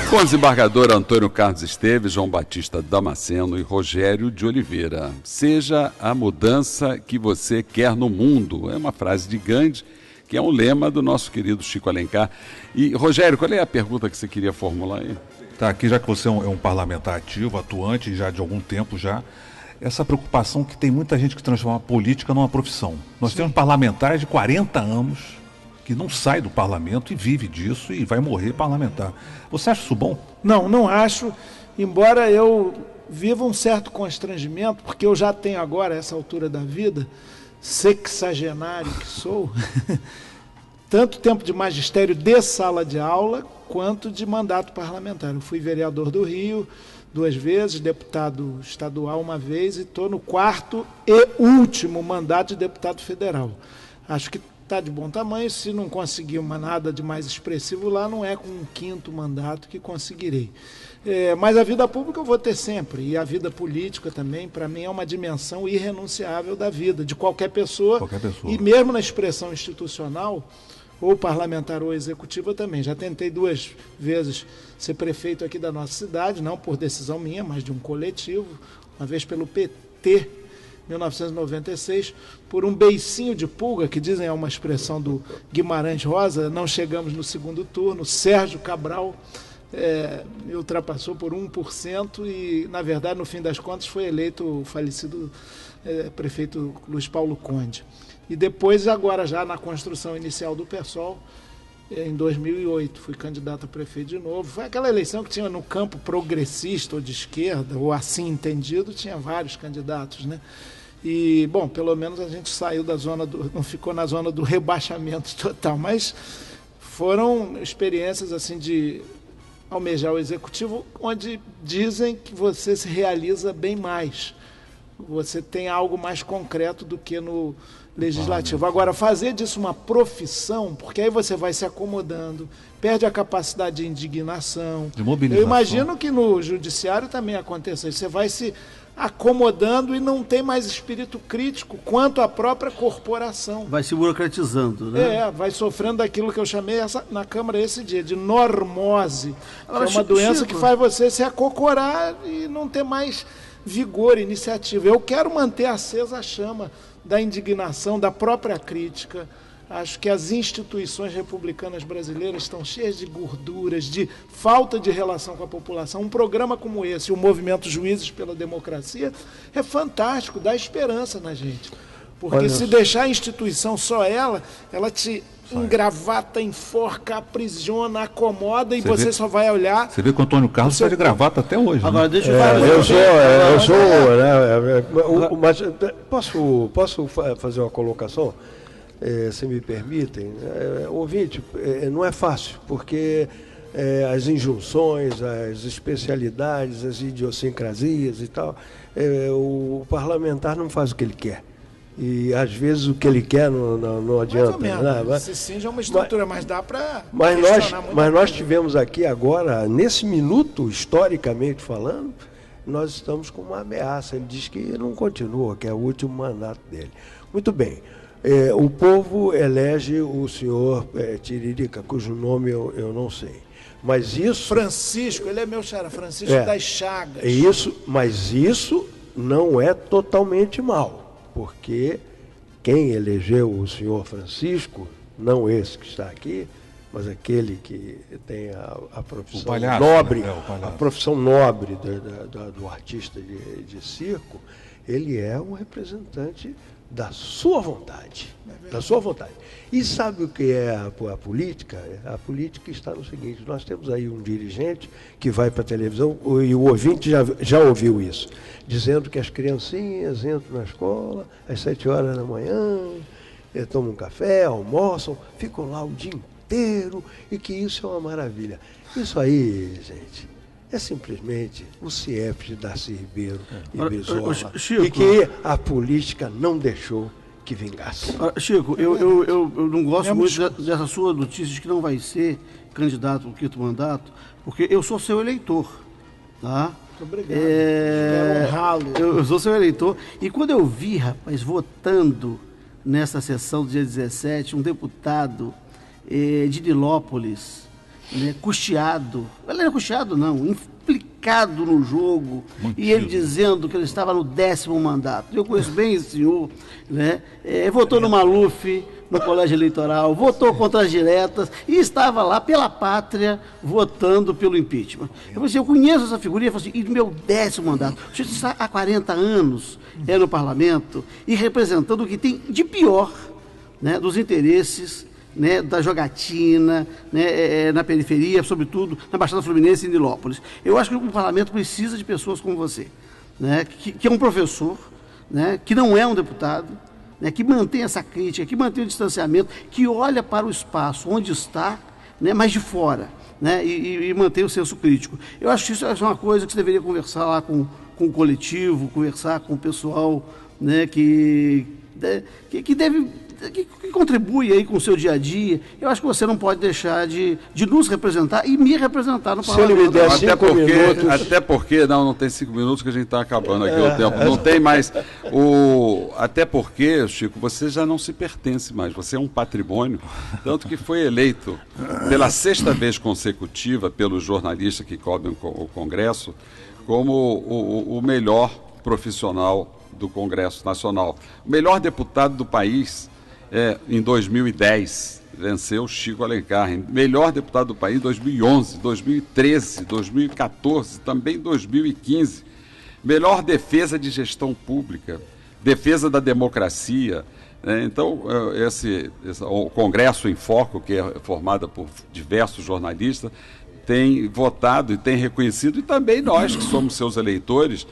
Com o desembargador Antônio Carlos Esteves, João Batista Damasceno e Rogério de Oliveira. Seja a mudança que você quer no mundo. É uma frase de Gandhi, que é um lema do nosso querido Chico Alencar. E, Rogério, qual é a pergunta que você queria formular aí? Tá, aqui já que você é um parlamentar ativo, atuante, já de algum tempo já, essa preocupação que tem muita gente que transforma a política numa profissão. Nós temos parlamentares de 40 anos que não sai do parlamento e vive disso e vai morrer parlamentar. Você acha isso bom? Não, não acho, embora eu viva um certo constrangimento, porque eu já tenho agora, a essa altura da vida, sexagenário que sou, tanto tempo de magistério de sala de aula, quanto de mandato parlamentar. Eu fui vereador do Rio 2 vezes, deputado estadual 1 vez, e estou no 4º e último mandato de deputado federal. Acho que está de bom tamanho. Se não conseguir nada de mais expressivo lá, não é com um 5º mandato que conseguirei. Mas a vida pública eu vou ter sempre, e a vida política também, para mim, é uma dimensão irrenunciável da vida, de qualquer pessoa. E mesmo na expressão institucional, ou parlamentar ou executiva também. Já tentei 2 vezes ser prefeito aqui da nossa cidade, não por decisão minha, mas de um coletivo, uma vez pelo PT, 1996, por um beicinho de pulga, que dizem é uma expressão do Guimarães Rosa, não chegamos no 2º turno, Sérgio Cabral me ultrapassou por 1% e, na verdade, no fim das contas, foi eleito o falecido prefeito Luiz Paulo Conde. E depois, agora já na construção inicial do PSOL, em 2008, fui candidato a prefeito de novo. Foi aquela eleição que tinha no campo progressista ou de esquerda, ou assim entendido, tinha vários candidatos, né? E, bom, pelo menos a gente saiu da zona não ficou na zona do rebaixamento total, mas foram experiências assim de almejar o executivo, onde dizem que você se realiza bem mais. Você tem algo mais concreto do que no legislativo. Agora, fazer disso uma profissão, porque aí você vai se acomodando, perde a capacidade de indignação. De mobilização. Eu imagino que no judiciário também aconteça isso. Você vai se acomodando e não tem mais espírito crítico quanto à própria corporação. Vai se burocratizando, né? Vai sofrendo daquilo que eu chamei na Câmara esse dia, de normose. Agora, que é uma doença que faz você se acocorar e não ter mais vigor, iniciativa. Eu quero manter acesa a chama da indignação, da própria crítica. Acho que as instituições republicanas brasileiras estão cheias de gorduras, de falta de relação com a população. Um programa como esse, o Movimento Juízes pela Democracia, é fantástico, dá esperança na gente. Porque se deixar a instituição só ela te engravata, enforca, aprisiona, acomoda e você só vai olhar... Você vê que o Antônio Carlos está de gravata até hoje. Agora, né? deixa eu falar. Mas posso fazer uma colocação? Se me permitem. Ouvinte, não é fácil, porque as injunções, as especialidades, as idiosincrasias e tal, o parlamentar não faz o que ele quer. E às vezes o que ele quer não adianta. Mais ou menos. Né? Se sim, já é uma estrutura, mas dá para... Mas nós tivemos aqui agora, nesse minuto, historicamente falando, nós estamos com uma ameaça. Ele diz que não continua, que é o último mandato dele. Muito bem. O povo elege o senhor Tiririca, cujo nome eu não sei. Mas isso... Francisco, ele é meu xará, Francisco das Chagas. Mas isso não é totalmente mal. Porque quem elegeu o senhor Francisco, não esse que está aqui, mas aquele que tem a profissão nobre, a profissão nobre do artista de circo, ele é um representante da sua vontade, E sabe o que é a política? A política está no seguinte: nós temos aí um dirigente que vai para a televisão, e o ouvinte já ouviu isso, dizendo que as criancinhas entram na escola às 7 horas da manhã, tomam um café, almoçam, ficam lá o dia inteiro, e que isso é uma maravilha. Isso aí, gente, é simplesmente o CIEP de Darcy Ribeiro e Brizola, e que a política não deixou que vingasse. Chico, eu não gosto muito dessa sua notícia de que não vai ser candidato ao 5º mandato, porque eu sou seu eleitor, tá? Muito obrigado. Quero honrá-lo. Eu sou seu eleitor, e quando eu vi, rapaz, votando nessa sessão do dia 17, um deputado de Nilópolis, né, custeado. Valério Ruchado não, implicado no jogo, e ele dizendo que ele estava no 10º mandato. Eu conheço bem esse senhor, né? Votou no Maluf, no colégio eleitoral, votou contra as diretas e estava lá pela pátria votando pelo impeachment. Eu conheço essa figura e falei assim, e meu 10º mandato, o senhor está há 40 anos no parlamento e representando o que tem de pior, né, dos interesses, né, da jogatina, né, na periferia, sobretudo na Baixada Fluminense e em Nilópolis. Eu acho que o parlamento precisa de pessoas como você, né, que é um professor, né, que não é um deputado, né, que mantém essa crítica, que mantém o distanciamento, que olha para o espaço onde está, né, mas de fora, né, e mantém o senso crítico. Eu acho que isso é uma coisa que você deveria conversar lá com o coletivo, conversar com o pessoal, né, que contribui aí com o seu dia a dia. Eu acho que você não pode deixar de nos representar e me representar no parlamento. Se ele me der 5 minutos... Até porque, não tem 5 minutos que a gente está acabando aqui o tempo. Não tem mais. Até porque, Chico, você já não se pertence mais. Você é um patrimônio, tanto que foi eleito pela 6ª vez consecutiva pelos jornalistas que cobrem o Congresso como o melhor profissional do Congresso Nacional. O melhor deputado do país em 2010, venceu Chico Alencar. Melhor deputado do país em 2011, 2013, 2014, também 2015. Melhor defesa de gestão pública, defesa da democracia. Então, o Congresso em Foco, que é formado por diversos jornalistas, tem votado e tem reconhecido, e também nós, que somos seus eleitores,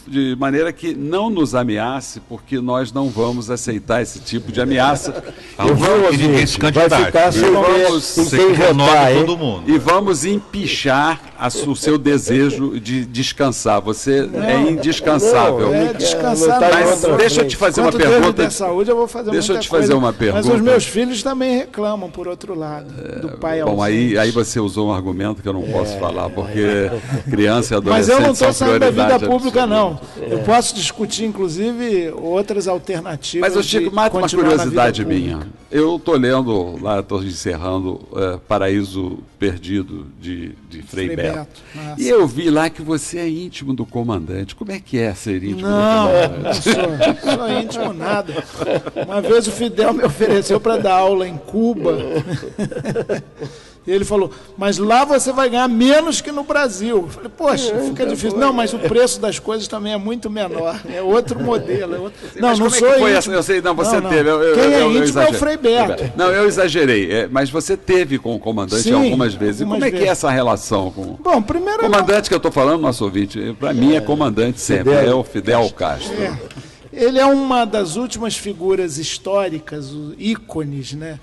de maneira que não nos ameace, porque nós não vamos aceitar esse tipo de ameaça. Vai ficar sem quem votar, todo mundo. E vamos empichar o seu desejo de descansar. Você é indescansável. Descansar. Mas deixa eu te fazer uma pergunta. De saúde, eu vou fazer deixa eu te fazer uma pergunta. Mas os meus filhos também reclamam, por outro lado, do pai ausente. Bom, aí você usou um argumento que eu não posso falar, porque criança e adolescente Mas eu não estou saindo da vida pública, absoluta. não. Eu posso discutir, inclusive, outras alternativas. Mas, Chico, mata uma curiosidade minha. Eu estou lendo, lá estou encerrando, Paraíso Perdido, de Frei Beto. E eu vi lá que você é íntimo do comandante. Como é que é ser íntimo do comandante? Não sou íntimo nada. Uma vez o Fidel me ofereceu para dar aula em Cuba. E ele falou, mas lá você vai ganhar menos que no Brasil. Eu falei, poxa, fica difícil. Não, mas o preço das coisas também é muito menor. É outro modelo. Não sou íntimo. Eu sei, não, você teve. Quem é íntimo é o Frei Beto. Não, eu exagerei. Mas você teve com o comandante algumas vezes. E como é que é essa relação com... Bom, primeiro... O comandante que eu estou falando, nosso ouvinte, para mim é comandante sempre. É o Fidel Castro. Ele é uma das últimas figuras históricas, ícones, né?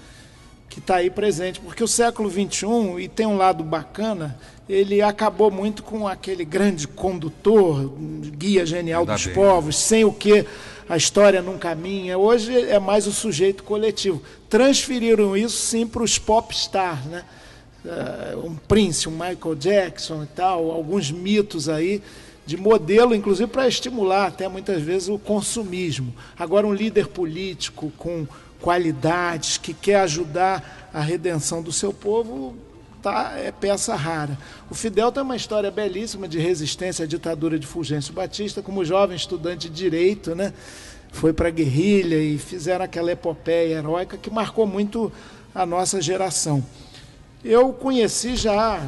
Que está aí presente, porque o século XXI, e tem um lado bacana, ele acabou muito com aquele grande condutor, guia genial dos povos, sem o que a história não caminha. Hoje é mais o sujeito coletivo. Transferiram isso, sim, para os popstars, né? Um Prince, um Michael Jackson e tal, alguns mitos aí, de modelo, inclusive para estimular até muitas vezes o consumismo. Agora, um líder político com qualidades, que quer ajudar a redenção do seu povo, é peça rara. O Fidel tem uma história belíssima de resistência à ditadura de Fulgêncio Batista, como jovem estudante de Direito, né? Foi para a guerrilha e fizeram aquela epopeia heróica que marcou muito a nossa geração. Eu conheci já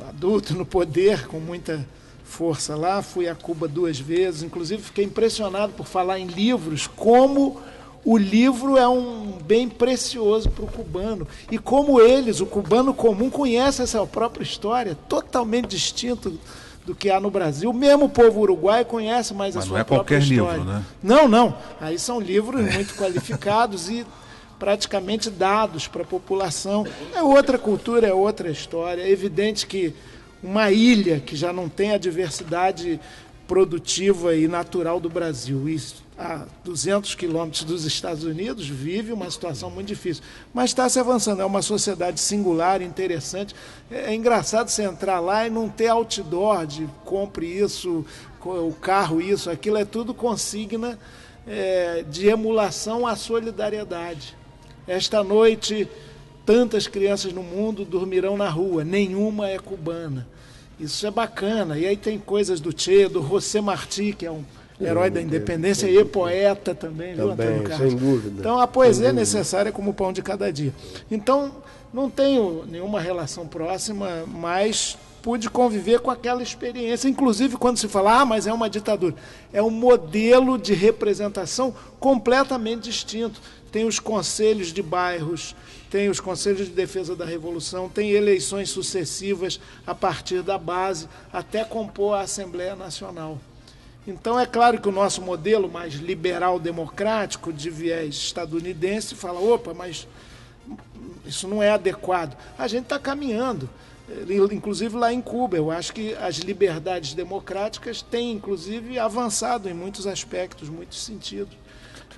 adulto no poder, com muita força lá, fui a Cuba 2 vezes, inclusive fiquei impressionado por falar em livros, como o livro é um bem precioso para o cubano. E como eles, o cubano comum, conhece essa própria história, totalmente distinto do que há no Brasil. Mesmo o povo uruguaio conhece mais a sua própria história. Mas não é qualquer livro, né? Não. Aí são livros muito qualificados e praticamente dados para a população. É outra cultura, é outra história. É evidente que uma ilha que já não tem a diversidade produtiva e natural do Brasil, a 200 quilômetros dos Estados Unidos, vive uma situação muito difícil. Mas está se avançando, é uma sociedade singular, interessante. É engraçado você entrar lá e não ter outdoor de compre isso, o carro isso, aquilo, é tudo consigna de emulação à solidariedade. Esta noite tantas crianças no mundo dormirão na rua, nenhuma é cubana. Isso é bacana. E aí tem coisas do Che, do José Martí, que é um herói da independência e poeta também, viu, Antônio Carlos? Sem dúvida. Então a poesia é necessária como o pão de cada dia. Então, não tenho nenhuma relação próxima, mas pude conviver com aquela experiência, inclusive quando se fala, mas é uma ditadura. É um modelo de representação completamente distinto. Tem os conselhos de bairros, tem os conselhos de defesa da Revolução, tem eleições sucessivas a partir da base, até compor a Assembleia Nacional. Então, é claro que o nosso modelo mais liberal-democrático, de viés estadunidense, fala, opa, mas isso não é adequado. A gente está caminhando, inclusive lá em Cuba. Eu acho que as liberdades democráticas têm, inclusive, avançado em muitos aspectos, muitos sentidos.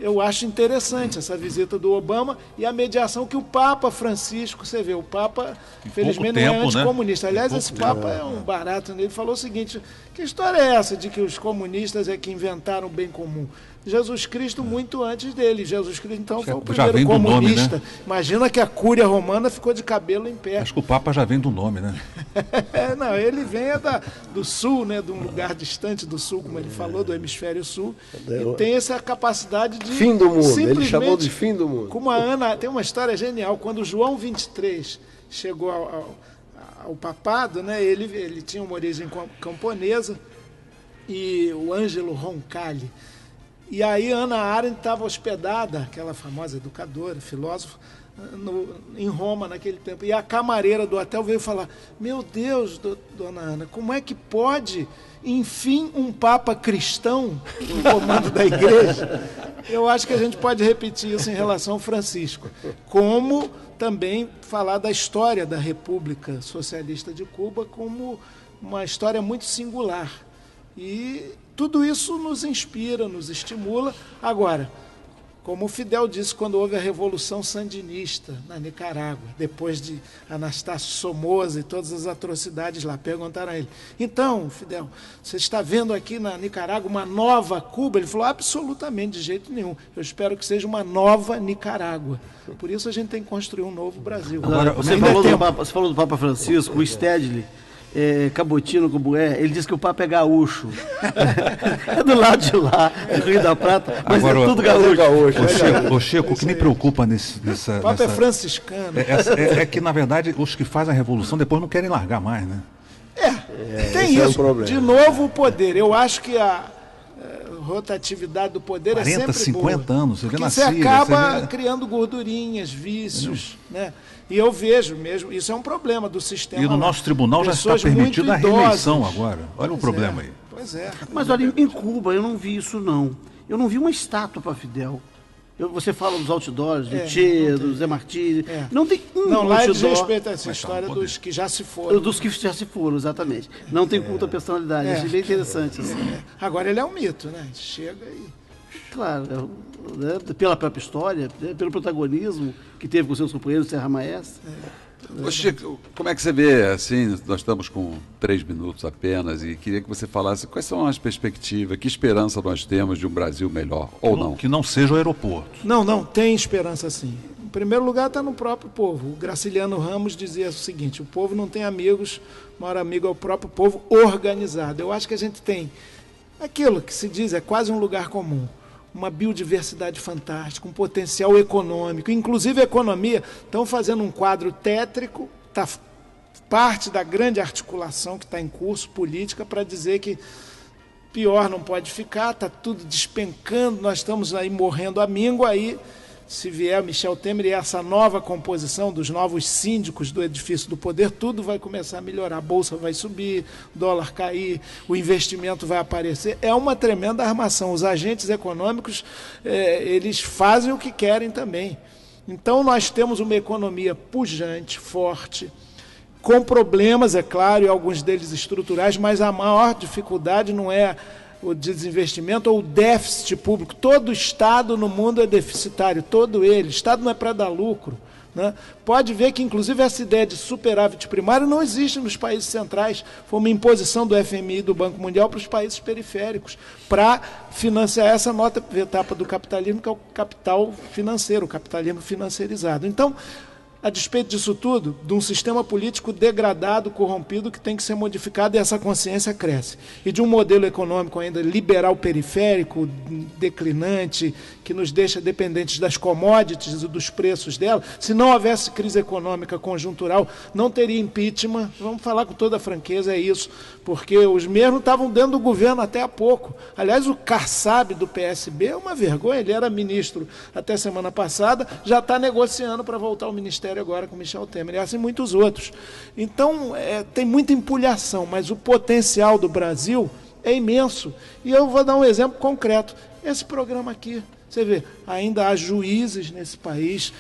Eu acho interessante essa visita do Obama e a mediação que o Papa Francisco, você vê, o Papa, infelizmente, não é anticomunista. Aliás, esse Papa é um barato. Ele falou o seguinte, que história é essa de que os comunistas é que inventaram o bem comum? Jesus Cristo muito antes dele. Jesus Cristo, então, foi o primeiro comunista. Nome, né? Imagina que a Cúria Romana ficou de cabelo em pé. Acho que o Papa já vem do nome, né? Não, ele vem do sul, né, de um lugar distante do sul, como ele falou, do hemisfério sul, e tem essa capacidade de... Fim do mundo, ele chamou de fim do mundo. Como a Ana, tem uma história genial, quando João 23 chegou ao papado, né, ele tinha uma origem camponesa, e o Ângelo Roncalli. E aí Hannah Arendt estava hospedada, aquela famosa educadora, filósofa, em Roma naquele tempo. E a camareira do hotel veio falar, meu Deus, dona Ana, como é que pode, enfim, um papa cristão no comando da igreja? Eu acho que a gente pode repetir isso em relação ao Francisco. Como também falar da história da República Socialista de Cuba como uma história muito singular. E tudo isso nos inspira, nos estimula. Agora, como o Fidel disse quando houve a Revolução Sandinista na Nicarágua, depois de Anastácio Somoza e todas as atrocidades lá, perguntaram a ele, então, Fidel, você está vendo aqui na Nicarágua uma nova Cuba? Ele falou, absolutamente, de jeito nenhum. Eu espero que seja uma nova Nicarágua. Por isso a gente tem que construir um novo Brasil. Agora, você falou do Papa Francisco, o Stedley, Cabotino Cubué, ele diz que o Papa é gaúcho. É do lado de lá, do Rio da Prata, mas agora, é tudo gaúcho. Ô Chico, o que me preocupa nessa... O Papa é franciscano. É que, na verdade, os que fazem a revolução depois não querem largar mais, né? Tem isso. De novo, o poder. Eu acho que a rotatividade do poder 40, é sempre 50 boa. anos, porque você acaba criando gordurinhas, vícios, né? E eu vejo mesmo, isso é um problema do sistema. E no nosso tribunal já está permitida a reeleição agora. Olha o problema aí. Pois é. Mas olha, em Cuba eu não vi isso não. Eu não vi uma estátua para Fidel. Você fala dos outdoors, do Che, do Zé Martí. Não tem um Não, lá outdoor. diz respeito a essa história dos que já se foram. Dos que já se foram, exatamente. Não tem culto à personalidade. Achei bem interessante. Assim. Agora ele é um mito, né? Chega e... Claro, pela própria história, pelo protagonismo que teve com seus companheiros Serra Maestra. Ô Chico, como é que você vê, assim, nós estamos com 3 minutos apenas e queria que você falasse quais são as perspectivas, que esperança nós temos de um Brasil melhor, ou não? Que não seja o aeroporto. Não, tem esperança sim. Em primeiro lugar está no próprio povo. O Graciliano Ramos dizia o seguinte, o povo não tem amigos, o maior amigo é o próprio povo organizado. Eu acho que a gente tem aquilo que se diz, é quase um lugar comum. Uma biodiversidade fantástica, um potencial econômico, inclusive a economia, estão fazendo um quadro tétrico, está parte da grande articulação que está em curso política para dizer que pior não pode ficar, está tudo despencando, nós estamos aí morrendo à míngua, aí se vier Michel Temer e essa nova composição dos novos síndicos do edifício do poder, tudo vai começar a melhorar, a bolsa vai subir, dólar cair, o investimento vai aparecer, é uma tremenda armação, os agentes econômicos, eles fazem o que querem também. Então nós temos uma economia pujante, forte, com problemas, é claro, e alguns deles estruturais, mas a maior dificuldade não é o desinvestimento ou o déficit público. Todo Estado no mundo é deficitário, todo ele. O Estado não é para dar lucro, né? Pode ver que, inclusive, essa ideia de superávit primário não existe nos países centrais. Foi uma imposição do FMI e do Banco Mundial para os países periféricos, para financiar essa nova etapa do capitalismo, que é o capital financeiro, o capitalismo financiarizado. Então, a despeito disso tudo, de um sistema político degradado, corrompido, que tem que ser modificado, e essa consciência cresce. E de um modelo econômico ainda liberal periférico, declinante, que nos deixa dependentes das commodities e dos preços dela. Se não houvesse crise econômica conjuntural, não teria impeachment. Vamos falar com toda a franqueza, é isso. Porque os mesmos estavam dentro do governo até há pouco. Aliás, o Kassab do PSB é uma vergonha, ele era ministro até semana passada, já está negociando para voltar ao ministério agora com Michel Temer, e assim muitos outros. Então, tem muita empulhação, mas o potencial do Brasil é imenso. E eu vou dar um exemplo concreto. Esse programa aqui, você vê, ainda há juízes nesse país,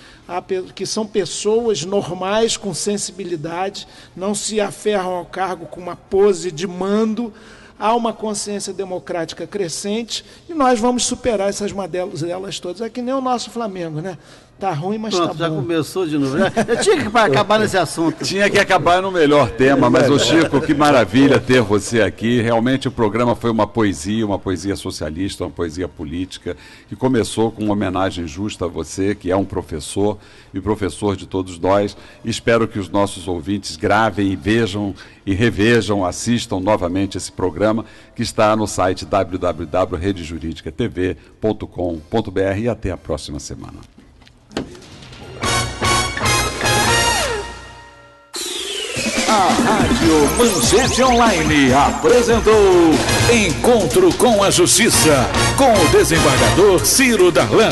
que são pessoas normais, com sensibilidade, não se aferram ao cargo com uma pose de mando. Há uma consciência democrática crescente e nós vamos superar essas mazelas todas. É que nem o nosso Flamengo, né? Tá ruim, mas pronto, tá bom. Já começou de novo. Eu tinha que acabar nesse assunto. Tinha que acabar no melhor tema, mas, ô Chico, que maravilha ter você aqui. Realmente o programa foi uma poesia socialista, uma poesia política, que começou com uma homenagem justa a você, que é um professor e professor de todos nós. Espero que os nossos ouvintes gravem e vejam e revejam, assistam novamente esse programa, que está no site www.redejuridicatv.com.br, e até a próxima semana. A Rádio Manchete Online apresentou Encontro com a Justiça, com o desembargador Ciro Darlan.